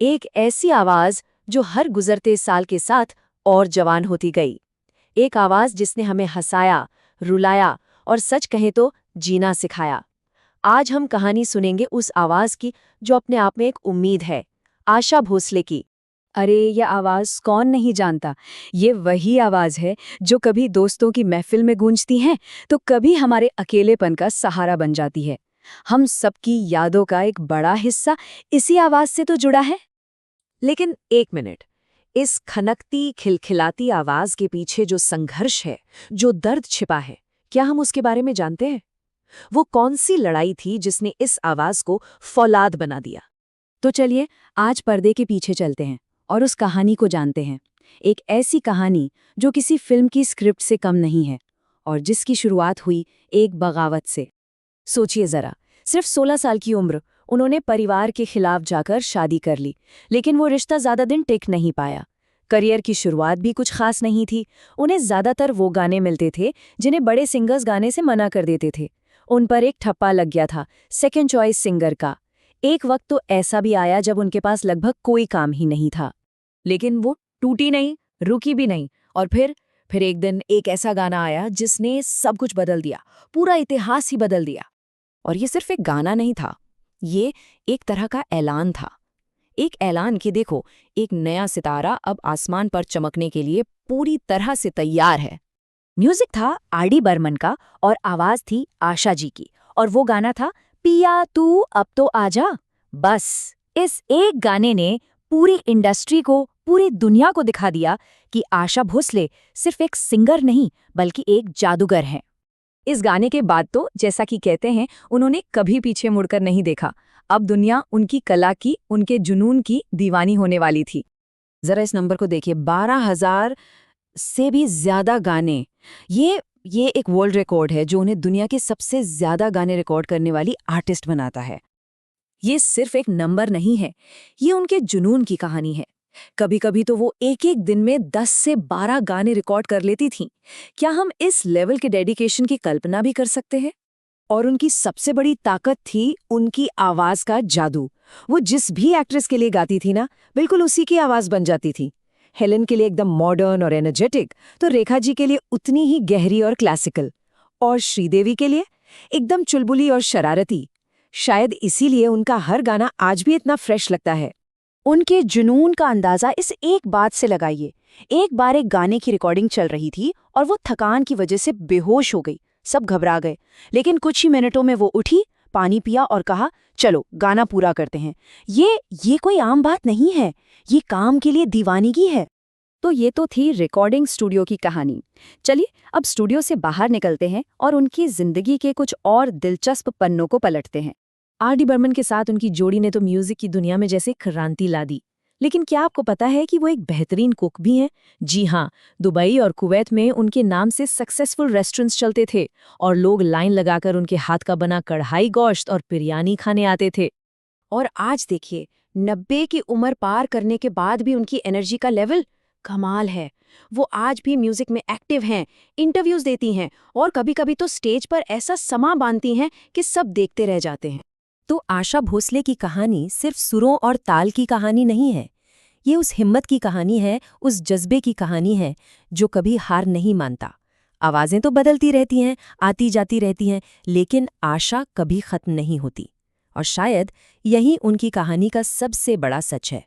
एक ऐसी आवाज जो हर गुजरते साल के साथ और जवान होती गई। एक आवाज जिसने हमें हंसाया, रुलाया और सच कहे तो जीना सिखाया। आज हम कहानी सुनेंगे उस आवाज की जो अपने आप में एक उम्मीद है, आशा भोसले की। अरे ये आवाज कौन नहीं जानता। ये वही आवाज है जो कभी दोस्तों की महफिल में गूंजती है तो कभी हमारे अकेलेपन का सहारा बन जाती है। हम सबकी यादों का एक बड़ा हिस्सा इसी आवाज से तो जुड़ा है। लेकिन एक मिनट, इस खनकती खिलखिलाती आवाज के पीछे जो संघर्ष है, जो दर्द छिपा है, क्या हम उसके बारे में जानते हैं? वो कौन सी लड़ाई थी जिसने इस आवाज को फौलाद बना दिया? तो चलिए आज पर्दे के पीछे चलते हैं और उस कहानी को जानते हैं। एक ऐसी कहानी जो किसी फिल्म की स्क्रिप्ट से कम नहीं है और जिसकी शुरुआत हुई एक बगावत से। सोचिए जरा, सिर्फ 16 साल की उम्र, उन्होंने परिवार के खिलाफ जाकर शादी कर ली, लेकिन वो रिश्ता ज्यादा दिन टिक नहीं पाया। करियर की शुरुआत भी कुछ खास नहीं थी। उन्हें ज्यादातर वो गाने मिलते थे जिन्हें बड़े सिंगर्स गाने से मना कर देते थे। उन पर एक ठप्पा लग गया था, सेकंड चॉइस सिंगर का। एक वक्त तो ऐसा भी आया जब उनके पास लगभग कोई काम ही नहीं था। लेकिन वो टूटी नहीं, रुकी भी नहीं, और फिर एक दिन एक ऐसा गाना आया जिसने सब कुछ बदल दिया, पूरा इतिहास ही बदल दिया। और ये सिर्फ एक गाना नहीं था, ये एक तरह का ऐलान था। एक ऐलान कि देखो, एक नया सितारा अब आसमान पर चमकने के लिए पूरी तरह से तैयार है। म्यूजिक था आर.डी. बर्मन का और आवाज थी आशा जी की, और वो गाना था पिया तू अब तो आजा। बस इस एक गाने ने पूरी इंडस्ट्री को, पूरी दुनिया को दिखा दिया कि आशा भोसले सिर्फ एक सिंगर नहीं बल्कि एक जादूगर हैं। इस गाने के बाद तो जैसा कि कहते हैं, उन्होंने कभी पीछे मुड़कर नहीं देखा। अब दुनिया उनकी कला की, उनके जुनून की दीवानी होने वाली थी। जरा इस नंबर को देखिए, 12,000 से भी ज्यादा गाने। ये एक वर्ल्ड रिकॉर्ड है जो उन्हें दुनिया के सबसे ज्यादा गाने रिकॉर्ड करने वाली आर्टिस्ट बनाता है। ये सिर्फ एक नंबर नहीं है, ये उनके जुनून की कहानी है। कभी कभी तो वो एक एक दिन में 10 से 12 गाने रिकॉर्ड कर लेती थीं। क्या हम इस लेवल के डेडिकेशन की कल्पना भी कर सकते हैं? और उनकी सबसे बड़ी ताकत थी उनकी आवाज का जादू। वो जिस भी एक्ट्रेस के लिए गाती थी ना, बिल्कुल उसी की आवाज बन जाती थी। हेलेन के लिए एकदम मॉडर्न और एनर्जेटिक, तो रेखा जी के लिए उतनी ही गहरी और क्लासिकल। और श्रीदेवी के लिए एकदम चुलबुली और शरारती। शायद इसीलिए उनका हर गाना आज भी इतना फ्रेश लगता है। उनके जुनून का अंदाजा इस एक बात से लगाइए। एक बार एक गाने की रिकॉर्डिंग चल रही थी और वो थकान की वजह से बेहोश हो गई। सब घबरा गए, लेकिन कुछ ही मिनटों में वो उठी, पानी पिया और कहा, चलो गाना पूरा करते हैं। ये कोई आम बात नहीं है, ये काम के लिए दीवानगी है। तो ये तो थी रिकॉर्डिंग स्टूडियो की कहानी। चलिए अब स्टूडियो से बाहर निकलते हैं और उनकी जिंदगी के कुछ और दिलचस्प पन्नों को पलटते हैं। आर.डी. बर्मन के साथ उनकी जोड़ी ने तो म्यूजिक की दुनिया में जैसे क्रांति ला दी। लेकिन क्या आपको पता है कि वो एक बेहतरीन कुक भी हैं? जी हाँ, दुबई और कुवैत में उनके नाम से सक्सेसफुल रेस्टोरेंट्स चलते थे और लोग लाइन लगाकर उनके हाथ का बना कढ़ाई गोश्त और बिरयानी खाने आते थे। और आज देखिए, 90 की उम्र पार करने के बाद भी उनकी एनर्जी का लेवल कमाल है। वो आज भी म्यूजिक में एक्टिव हैं, इंटरव्यूज देती हैं और कभी-कभी तो स्टेज पर ऐसा समा बांधती हैं कि सब देखते रह जाते हैं। तो आशा भोसले की कहानी सिर्फ सुरों और ताल की कहानी नहीं है। ये उस हिम्मत की कहानी है, उस जज्बे की कहानी है जो कभी हार नहीं मानता। आवाजें तो बदलती रहती हैं, आती जाती रहती हैं, लेकिन आशा कभी खत्म नहीं होती। और शायद यही उनकी कहानी का सबसे बड़ा सच है।